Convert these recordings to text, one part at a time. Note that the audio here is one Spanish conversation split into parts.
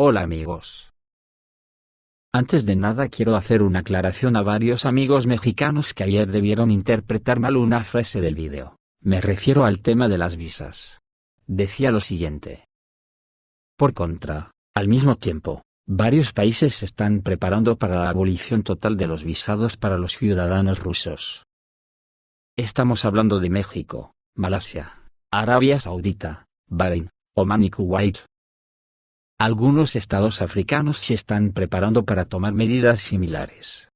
Hola amigos. Antes de nada quiero hacer una aclaración a varios amigos mexicanos que ayer debieron interpretar mal una frase del vídeo. Me refiero al tema de las visas. Decía lo siguiente. Por contra, al mismo tiempo, varios países se están preparando para la abolición total de los visados para los ciudadanos rusos. Estamos hablando de México, Malasia, Arabia Saudita, Bahrein, Omán y Kuwait. Algunos estados africanos se están preparando para tomar medidas similares.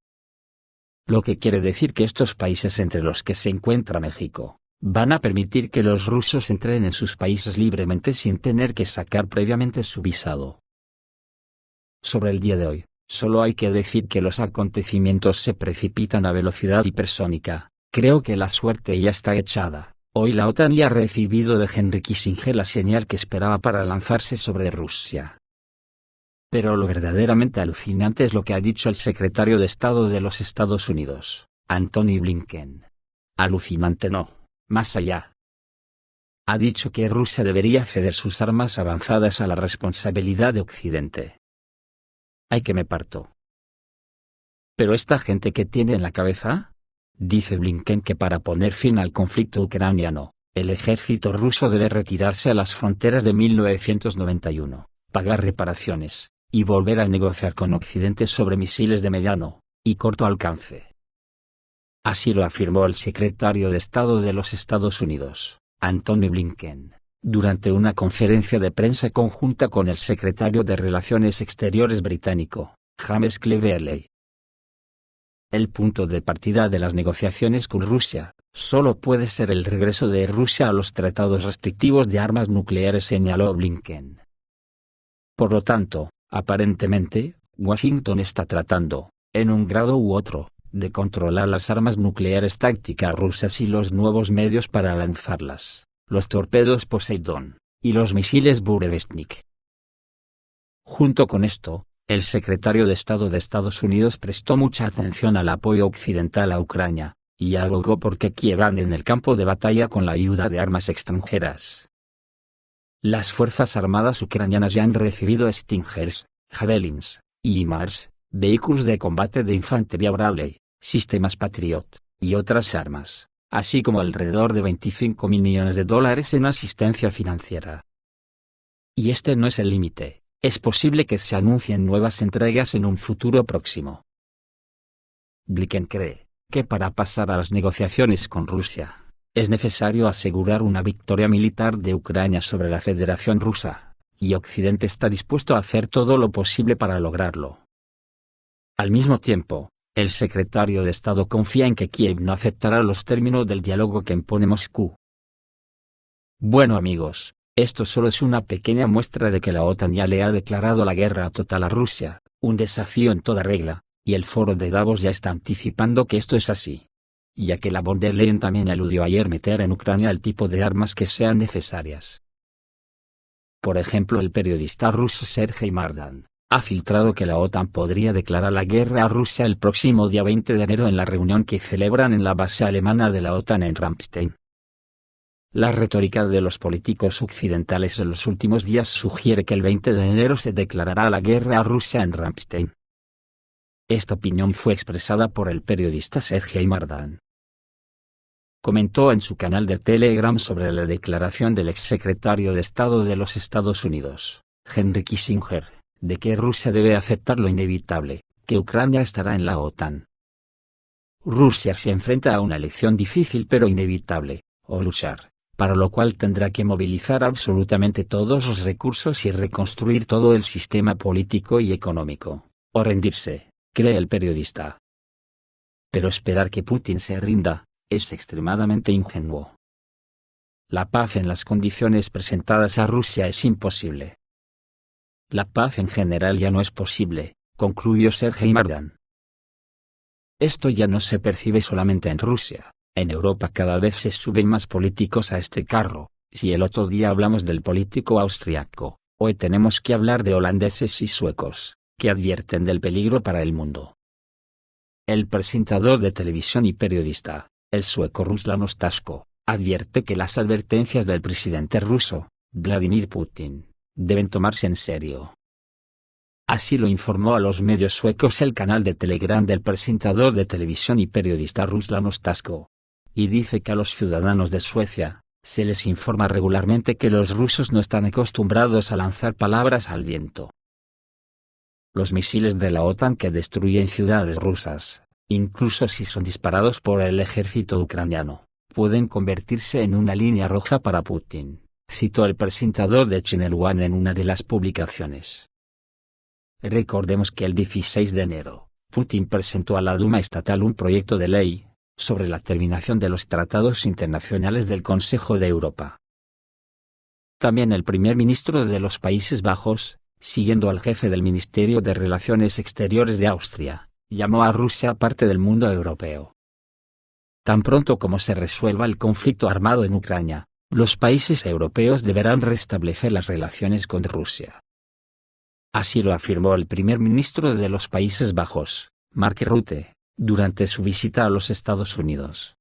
Lo que quiere decir que estos países entre los que se encuentra México, van a permitir que los rusos entren en sus países libremente sin tener que sacar previamente su visado. Sobre el día de hoy, solo hay que decir que los acontecimientos se precipitan a velocidad hipersónica. Creo que la suerte ya está echada. Hoy la OTAN ya ha recibido de Henry Kissinger la señal que esperaba para lanzarse sobre Rusia. Pero lo verdaderamente alucinante es lo que ha dicho el secretario de Estado de los Estados Unidos, Antony Blinken. Alucinante no, más allá. Ha dicho que Rusia debería ceder sus armas avanzadas a la responsabilidad de Occidente. ¡Ay que me parto! ¿Pero esta gente qué tiene en la cabeza? Dice Blinken que para poner fin al conflicto ucraniano, el ejército ruso debe retirarse a las fronteras de 1991, pagar reparaciones, y volver a negociar con Occidente sobre misiles de mediano y corto alcance. Así lo afirmó el secretario de Estado de los Estados Unidos, Antony Blinken, durante una conferencia de prensa conjunta con el secretario de Relaciones Exteriores británico, James Cleverly. El punto de partida de las negociaciones con Rusia, solo puede ser el regreso de Rusia a los tratados restrictivos de armas nucleares, señaló Blinken. Por lo tanto, aparentemente, Washington está tratando, en un grado u otro, de controlar las armas nucleares tácticas rusas y los nuevos medios para lanzarlas, los torpedos Poseidón, y los misiles Burevestnik. Junto con esto, el secretario de Estado de Estados Unidos prestó mucha atención al apoyo occidental a Ucrania, y abogó por que Kiev ande en el campo de batalla con la ayuda de armas extranjeras. Las Fuerzas Armadas ucranianas ya han recibido Stingers, Javelins, y HIMARS, vehículos de combate de infantería Bradley, sistemas Patriot, y otras armas, así como alrededor de $25 millones en asistencia financiera. Y este no es el límite. Es posible que se anuncien nuevas entregas en un futuro próximo. Blinken cree que para pasar a las negociaciones con Rusia, es necesario asegurar una victoria militar de Ucrania sobre la Federación Rusa, y Occidente está dispuesto a hacer todo lo posible para lograrlo. Al mismo tiempo, el secretario de Estado confía en que Kiev no aceptará los términos del diálogo que impone Moscú. Bueno amigos, esto solo es una pequeña muestra de que la OTAN ya le ha declarado la guerra total a Rusia, un desafío en toda regla, y el foro de Davos ya está anticipando que esto es así. Ya que la von der Leyen también aludió ayer meter en Ucrania el tipo de armas que sean necesarias. Por ejemplo, el periodista ruso Sergei Mardan ha filtrado que la OTAN podría declarar la guerra a Rusia el próximo día 20 de enero en la reunión que celebran en la base alemana de la OTAN en Ramstein. La retórica de los políticos occidentales en los últimos días sugiere que el 20 de enero se declarará la guerra a Rusia en Ramstein. Esta opinión fue expresada por el periodista Sergei Mardan. Comentó en su canal de Telegram sobre la declaración del exsecretario de Estado de los Estados Unidos, Henry Kissinger, de que Rusia debe aceptar lo inevitable, que Ucrania estará en la OTAN. Rusia se enfrenta a una elección difícil pero inevitable, o luchar, para lo cual tendrá que movilizar absolutamente todos los recursos y reconstruir todo el sistema político y económico, o rendirse, cree el periodista. Pero esperar que Putin se rinda, es extremadamente ingenuo. La paz en las condiciones presentadas a Rusia es imposible. La paz en general ya no es posible, concluyó Sergei Mardan. Esto ya no se percibe solamente en Rusia. En Europa cada vez se suben más políticos a este carro. Si el otro día hablamos del político austriaco, hoy tenemos que hablar de holandeses y suecos, que advierten del peligro para el mundo. El presentador de televisión y periodista, el sueco Ruslan Ostasko, advierte que las advertencias del presidente ruso, Vladimir Putin, deben tomarse en serio. Así lo informó a los medios suecos el canal de Telegram del presentador de televisión y periodista Ruslan Ostasko. Y dice que a los ciudadanos de Suecia se les informa regularmente que los rusos no están acostumbrados a lanzar palabras al viento. Los misiles de la OTAN que destruyen ciudades rusas, incluso si son disparados por el ejército ucraniano, pueden convertirse en una línea roja para Putin, citó el presentador de Channel One en una de las publicaciones. Recordemos que el 16 de enero, Putin presentó a la Duma estatal un proyecto de ley sobre la terminación de los tratados internacionales del Consejo de Europa. También el primer ministro de los Países Bajos, siguiendo al jefe del Ministerio de Relaciones Exteriores de Austria, llamó a Rusia parte del mundo europeo. Tan pronto como se resuelva el conflicto armado en Ucrania, los países europeos deberán restablecer las relaciones con Rusia. Así lo afirmó el primer ministro de los Países Bajos, Mark Rutte, durante su visita a los Estados Unidos.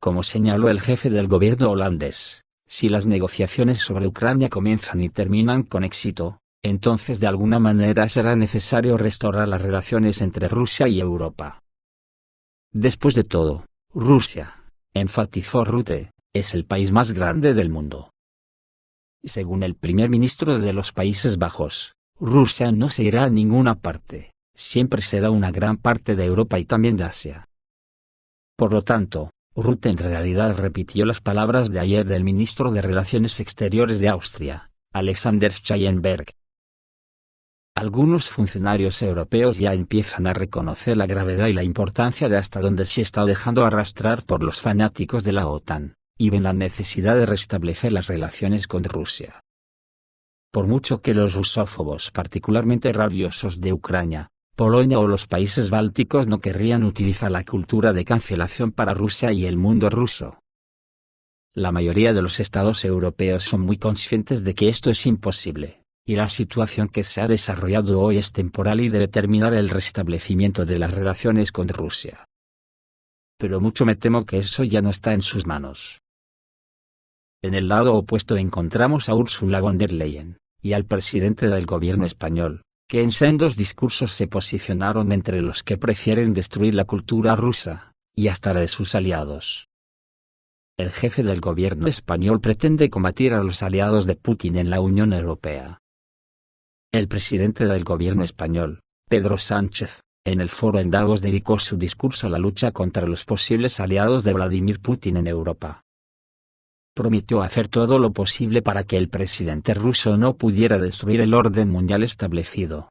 Como señaló el jefe del gobierno holandés, si las negociaciones sobre Ucrania comienzan y terminan con éxito, entonces de alguna manera será necesario restaurar las relaciones entre Rusia y Europa. Después de todo, Rusia, enfatizó Rutte, es el país más grande del mundo. Según el primer ministro de los Países Bajos, Rusia no se irá a ninguna parte, siempre será una gran parte de Europa y también de Asia. Por lo tanto, Rutte en realidad repitió las palabras de ayer del ministro de Relaciones Exteriores de Austria, Alexander Schallenberg. Algunos funcionarios europeos ya empiezan a reconocer la gravedad y la importancia de hasta dónde se está dejando arrastrar por los fanáticos de la OTAN, y ven la necesidad de restablecer las relaciones con Rusia. Por mucho que los rusófobos particularmente rabiosos de Ucrania, Polonia o los países bálticos no querrían utilizar la cultura de cancelación para Rusia y el mundo ruso. La mayoría de los estados europeos son muy conscientes de que esto es imposible, y la situación que se ha desarrollado hoy es temporal y debe terminar el restablecimiento de las relaciones con Rusia. Pero mucho me temo que eso ya no está en sus manos. En el lado opuesto encontramos a Ursula von der Leyen, y al presidente del gobierno español, que en sendos discursos se posicionaron entre los que prefieren destruir la cultura rusa, y hasta la de sus aliados. El jefe del gobierno español pretende combatir a los aliados de Putin en la Unión Europea. El presidente del gobierno español, Pedro Sánchez, en el foro en Davos dedicó su discurso a la lucha contra los posibles aliados de Vladimir Putin en Europa. Prometió hacer todo lo posible para que el presidente ruso no pudiera destruir el orden mundial establecido.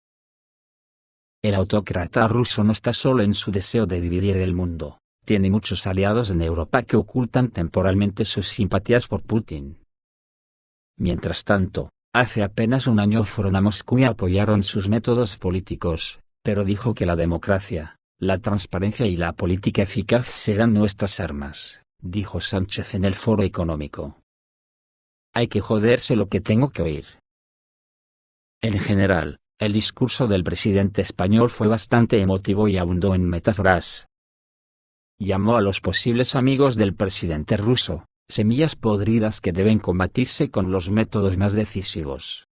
El autócrata ruso no está solo en su deseo de dividir el mundo, tiene muchos aliados en Europa que ocultan temporalmente sus simpatías por Putin. Mientras tanto, hace apenas un año fueron a Moscú y apoyaron sus métodos políticos, pero dijo que la democracia, la transparencia y la política eficaz serán nuestras armas, dijo Sánchez en el Foro Económico. Hay que joderse lo que tengo que oír. En general, el discurso del presidente español fue bastante emotivo y abundó en metáforas. Llamó a los posibles amigos del presidente ruso, semillas podridas que deben combatirse con los métodos más decisivos.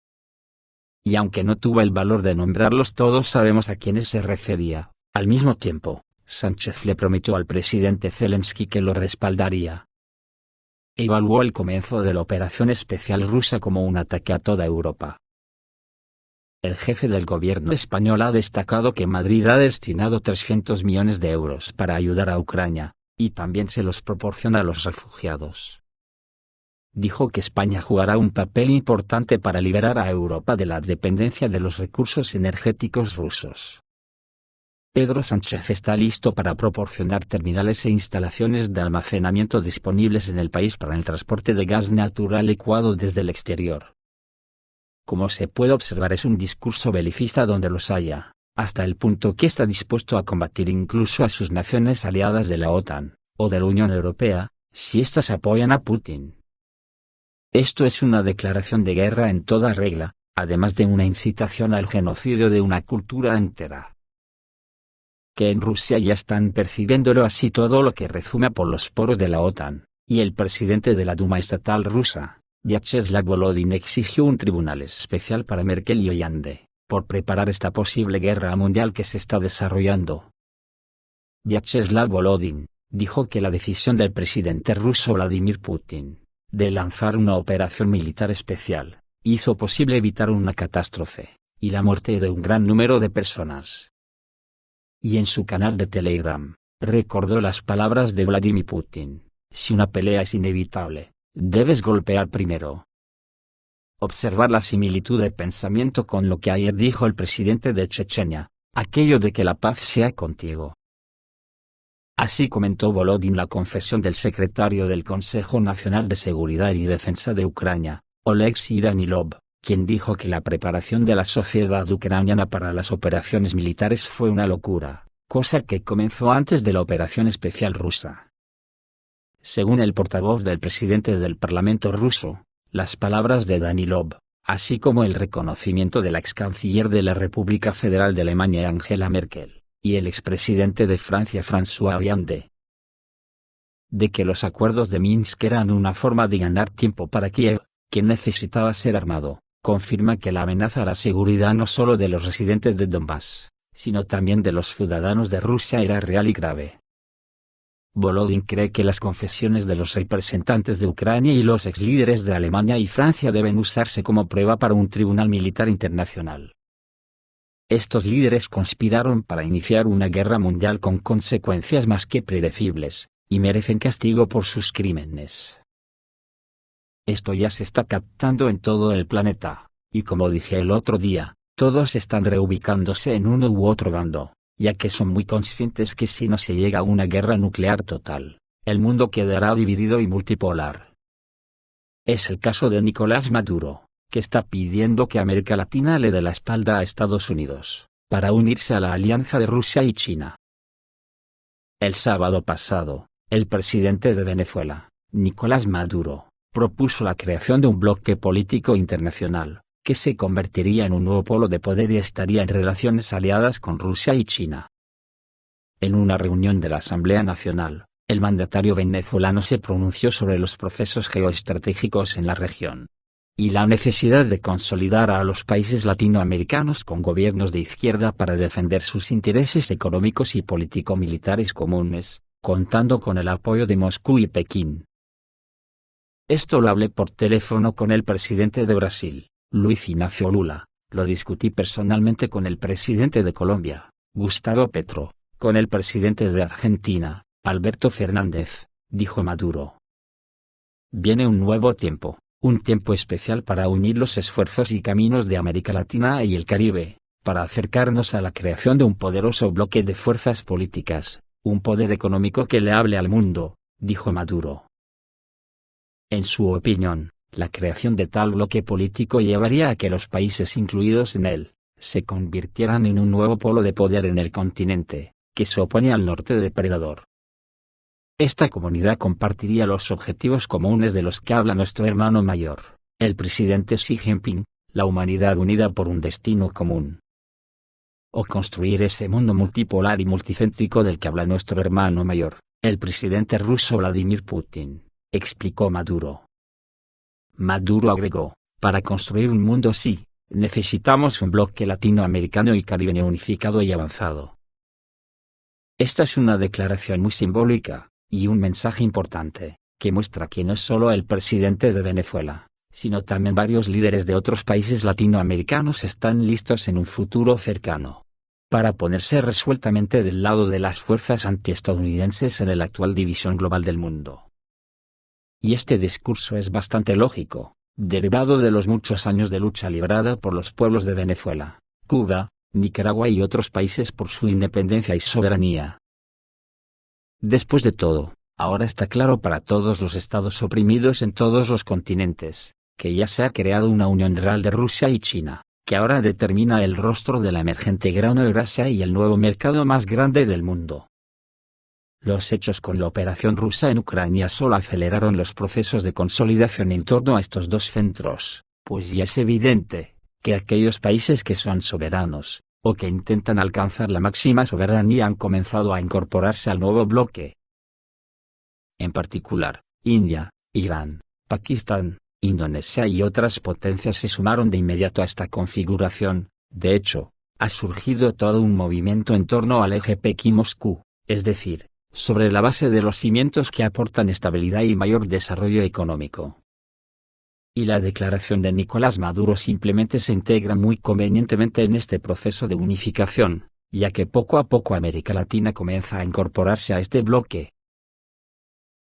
Y aunque no tuvo el valor de nombrarlos todos, sabemos a quiénes se refería. Al mismo tiempo, Sánchez le prometió al presidente Zelensky que lo respaldaría. Evaluó el comienzo de la operación especial rusa como un ataque a toda Europa. El jefe del gobierno español ha destacado que Madrid ha destinado 300 millones de euros para ayudar a Ucrania, y también se los proporciona a los refugiados. Dijo que España jugará un papel importante para liberar a Europa de la dependencia de los recursos energéticos rusos. Pedro Sánchez está listo para proporcionar terminales e instalaciones de almacenamiento disponibles en el país para el transporte de gas natural licuado desde el exterior. Como se puede observar, es un discurso belicista donde los haya, hasta el punto que está dispuesto a combatir incluso a sus naciones aliadas de la OTAN, o de la Unión Europea, si éstas apoyan a Putin. Esto es una declaración de guerra en toda regla, además de una incitación al genocidio de una cultura entera. Que en Rusia ya están percibiéndolo así todo lo que rezuma por los poros de la OTAN, y el presidente de la Duma estatal rusa, Vyacheslav Volodin, exigió un tribunal especial para Merkel y Hollande, por preparar esta posible guerra mundial que se está desarrollando. Vyacheslav Volodin dijo que la decisión del presidente ruso Vladimir Putin de lanzar una operación militar especial hizo posible evitar una catástrofe y la muerte de un gran número de personas. Y en su canal de Telegram, recordó las palabras de Vladimir Putin: si una pelea es inevitable, debes golpear primero. Observar la similitud de pensamiento con lo que ayer dijo el presidente de Chechenia, aquello de que la paz sea contigo. Así comentó Volodin la confesión del secretario del Consejo Nacional de Seguridad y Defensa de Ucrania, Oleksiy Danilov, quien dijo que la preparación de la sociedad ucraniana para las operaciones militares fue una locura, cosa que comenzó antes de la operación especial rusa. Según el portavoz del presidente del Parlamento ruso, las palabras de Danilov, así como el reconocimiento de la ex canciller de la República Federal de Alemania Angela Merkel, y el expresidente de Francia François Hollande, de que los acuerdos de Minsk eran una forma de ganar tiempo para Kiev, que necesitaba ser armado, confirma que la amenaza a la seguridad no solo de los residentes de Donbass, sino también de los ciudadanos de Rusia era real y grave. Volodin cree que las confesiones de los representantes de Ucrania y los ex líderes de Alemania y Francia deben usarse como prueba para un tribunal militar internacional. Estos líderes conspiraron para iniciar una guerra mundial con consecuencias más que predecibles, y merecen castigo por sus crímenes. Esto ya se está captando en todo el planeta, y como dije el otro día, todos están reubicándose en uno u otro bando, ya que son muy conscientes que si no se llega a una guerra nuclear total, el mundo quedará dividido y multipolar. Es el caso de Nicolás Maduro, que está pidiendo que América Latina le dé la espalda a Estados Unidos, para unirse a la alianza de Rusia y China. El sábado pasado, el presidente de Venezuela, Nicolás Maduro, propuso la creación de un bloque político internacional, que se convertiría en un nuevo polo de poder y estaría en relaciones aliadas con Rusia y China. En una reunión de la Asamblea Nacional, el mandatario venezolano se pronunció sobre los procesos geoestratégicos en la región y la necesidad de consolidar a los países latinoamericanos con gobiernos de izquierda para defender sus intereses económicos y político-militares comunes, contando con el apoyo de Moscú y Pekín. Esto lo hablé por teléfono con el presidente de Brasil, Luis Ignacio Lula, lo discutí personalmente con el presidente de Colombia, Gustavo Petro, con el presidente de Argentina, Alberto Fernández, dijo Maduro. Viene un nuevo tiempo. Un tiempo especial para unir los esfuerzos y caminos de América Latina y el Caribe, para acercarnos a la creación de un poderoso bloque de fuerzas políticas, un poder económico que le hable al mundo, dijo Maduro. En su opinión, la creación de tal bloque político llevaría a que los países incluidos en él, se convirtieran en un nuevo polo de poder en el continente, que se opone al norte depredador. Esta comunidad compartiría los objetivos comunes de los que habla nuestro hermano mayor, el presidente Xi Jinping, la humanidad unida por un destino común. O construir ese mundo multipolar y multicéntrico del que habla nuestro hermano mayor, el presidente ruso Vladimir Putin, explicó Maduro. Maduro agregó, para construir un mundo así, necesitamos un bloque latinoamericano y caribeño unificado y avanzado. Esta es una declaración muy simbólica, y un mensaje importante, que muestra que no es solo el presidente de Venezuela, sino también varios líderes de otros países latinoamericanos están listos en un futuro cercano para ponerse resueltamente del lado de las fuerzas antiestadounidenses en la actual división global del mundo. Y este discurso es bastante lógico, derivado de los muchos años de lucha librada por los pueblos de Venezuela, Cuba, Nicaragua y otros países por su independencia y soberanía. Después de todo, ahora está claro para todos los estados oprimidos en todos los continentes, que ya se ha creado una unión real de Rusia y China, que ahora determina el rostro de la emergente Gran Eurasia y el nuevo mercado más grande del mundo. Los hechos con la operación rusa en Ucrania solo aceleraron los procesos de consolidación en torno a estos dos centros, pues ya es evidente que aquellos países que son soberanos, o que intentan alcanzar la máxima soberanía han comenzado a incorporarse al nuevo bloque. En particular, India, Irán, Pakistán, Indonesia y otras potencias se sumaron de inmediato a esta configuración, De hecho, ha surgido todo un movimiento en torno al eje Pekín-Moscú, es decir, sobre la base de los cimientos que aportan estabilidad y mayor desarrollo económico. Y la declaración de Nicolás Maduro simplemente se integra muy convenientemente en este proceso de unificación, ya que poco a poco América Latina comienza a incorporarse a este bloque.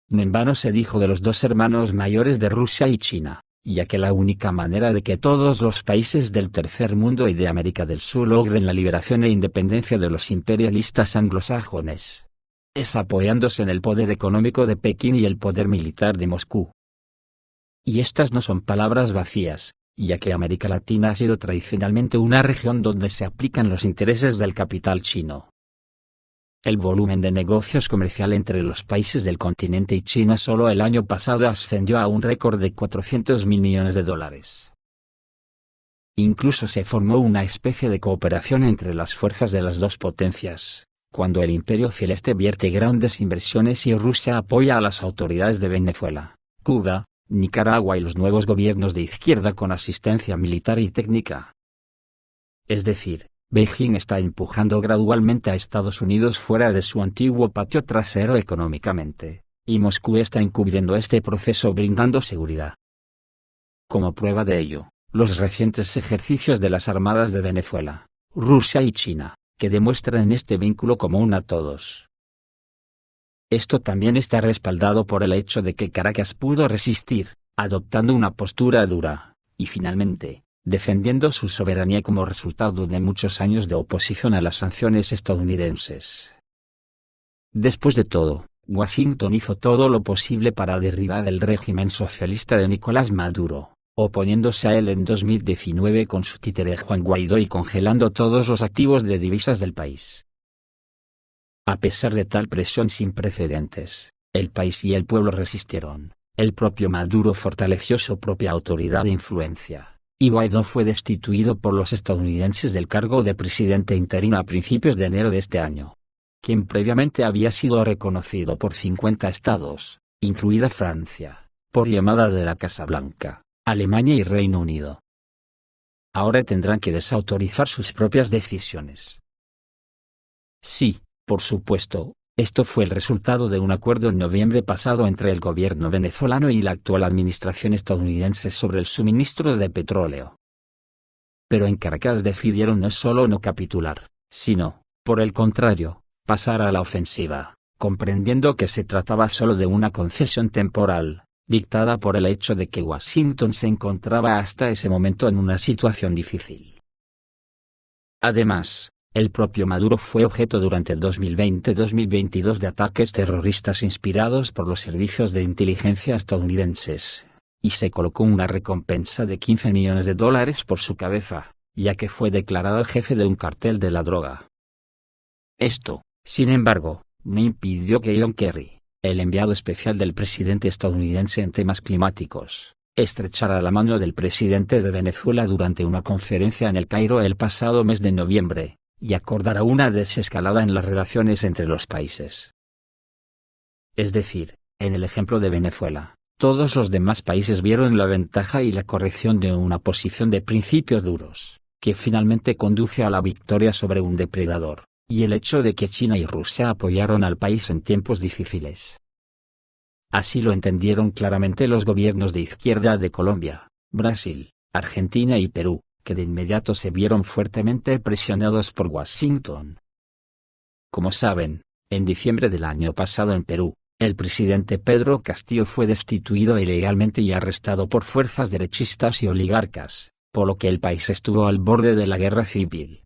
No en vano se dijo de los dos hermanos mayores de Rusia y China, ya que la única manera de que todos los países del tercer mundo y de América del Sur logren la liberación e independencia de los imperialistas anglosajones es apoyándose en el poder económico de Pekín y el poder militar de Moscú. Y estas no son palabras vacías, ya que América Latina ha sido tradicionalmente una región donde se aplican los intereses del capital chino. El volumen de negocios comercial entre los países del continente y China solo el año pasado ascendió a un récord de 400.000 millones de dólares. Incluso se formó una especie de cooperación entre las fuerzas de las dos potencias, cuando el Imperio Celeste vierte grandes inversiones y Rusia apoya a las autoridades de Venezuela, Cuba, Nicaragua y los nuevos gobiernos de izquierda con asistencia militar y técnica. Es decir, Beijing está empujando gradualmente a Estados Unidos fuera de su antiguo patio trasero económicamente, y Moscú está encubriendo este proceso brindando seguridad. Como prueba de ello, los recientes ejercicios de las armadas de Venezuela, Rusia y China, que demuestran este vínculo común a todos. Esto también está respaldado por el hecho de que Caracas pudo resistir, adoptando una postura dura, y finalmente, defendiendo su soberanía como resultado de muchos años de oposición a las sanciones estadounidenses. Después de todo, Washington hizo todo lo posible para derribar el régimen socialista de Nicolás Maduro, oponiéndose a él en 2019 con su títere Juan Guaidó y congelando todos los activos de divisas del país. A pesar de tal presión sin precedentes, el país y el pueblo resistieron, el propio Maduro fortaleció su propia autoridad e influencia, y Guaidó fue destituido por los estadounidenses del cargo de presidente interino a principios de enero de este año, quien previamente había sido reconocido por 50 estados, incluida Francia, por llamada de la Casa Blanca, Alemania y Reino Unido. Ahora tendrán que desautorizar sus propias decisiones. Sí, por supuesto, esto fue el resultado de un acuerdo en noviembre pasado entre el gobierno venezolano y la actual administración estadounidense sobre el suministro de petróleo. Pero en Caracas decidieron no solo no capitular, sino, por el contrario, pasar a la ofensiva, comprendiendo que se trataba solo de una concesión temporal, dictada por el hecho de que Washington se encontraba hasta ese momento en una situación difícil. Además, el propio Maduro fue objeto durante el 2020-2022 de ataques terroristas inspirados por los servicios de inteligencia estadounidenses, y se colocó una recompensa de $15 millones por su cabeza, ya que fue declarado jefe de un cartel de la droga. Esto, sin embargo, no impidió que John Kerry, el enviado especial del presidente estadounidense en temas climáticos, estrechara la mano del presidente de Venezuela durante una conferencia en El Cairo el pasado mes de noviembre, y acordara una desescalada en las relaciones entre los países. Es decir, en el ejemplo de Venezuela, todos los demás países vieron la ventaja y la corrección de una posición de principios duros, que finalmente conduce a la victoria sobre un depredador, y el hecho de que China y Rusia apoyaron al país en tiempos difíciles. Así lo entendieron claramente los gobiernos de izquierda de Colombia, Brasil, Argentina y Perú, que de inmediato se vieron fuertemente presionados por Washington. Como saben, en diciembre del año pasado en Perú, el presidente Pedro Castillo fue destituido ilegalmente y arrestado por fuerzas derechistas y oligarcas, por lo que el país estuvo al borde de la guerra civil.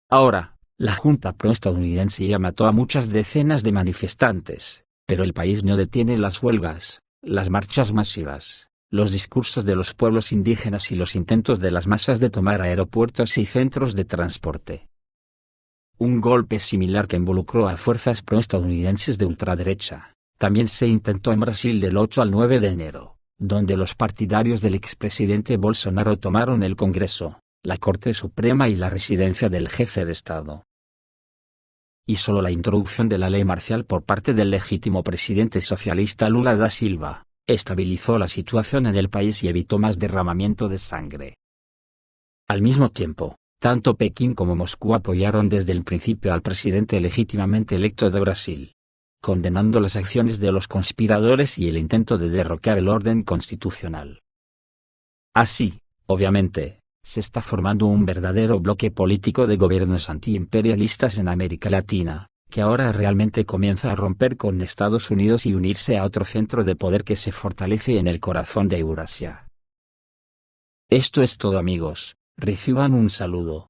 Ahora, la Junta pro-estadounidense ya mató a muchas decenas de manifestantes, pero el país no detiene las huelgas, las marchas masivas, los discursos de los pueblos indígenas y los intentos de las masas de tomar aeropuertos y centros de transporte. Un golpe similar que involucró a fuerzas pro-estadounidenses de ultraderecha, también se intentó en Brasil del 8 al 9 de enero, donde los partidarios del expresidente Bolsonaro tomaron el Congreso, la Corte Suprema y la residencia del jefe de Estado. Y solo la introducción de la ley marcial por parte del legítimo presidente socialista Lula da Silva estabilizó la situación en el país y evitó más derramamiento de sangre. Al mismo tiempo, tanto Pekín como Moscú apoyaron desde el principio al presidente legítimamente electo de Brasil, condenando las acciones de los conspiradores y el intento de derrocar el orden constitucional. Así, obviamente, se está formando un verdadero bloque político de gobiernos antiimperialistas en América Latina, que ahora realmente comienza a romper con Estados Unidos y unirse a otro centro de poder que se fortalece en el corazón de Eurasia. Esto es todo, amigos, reciban un saludo.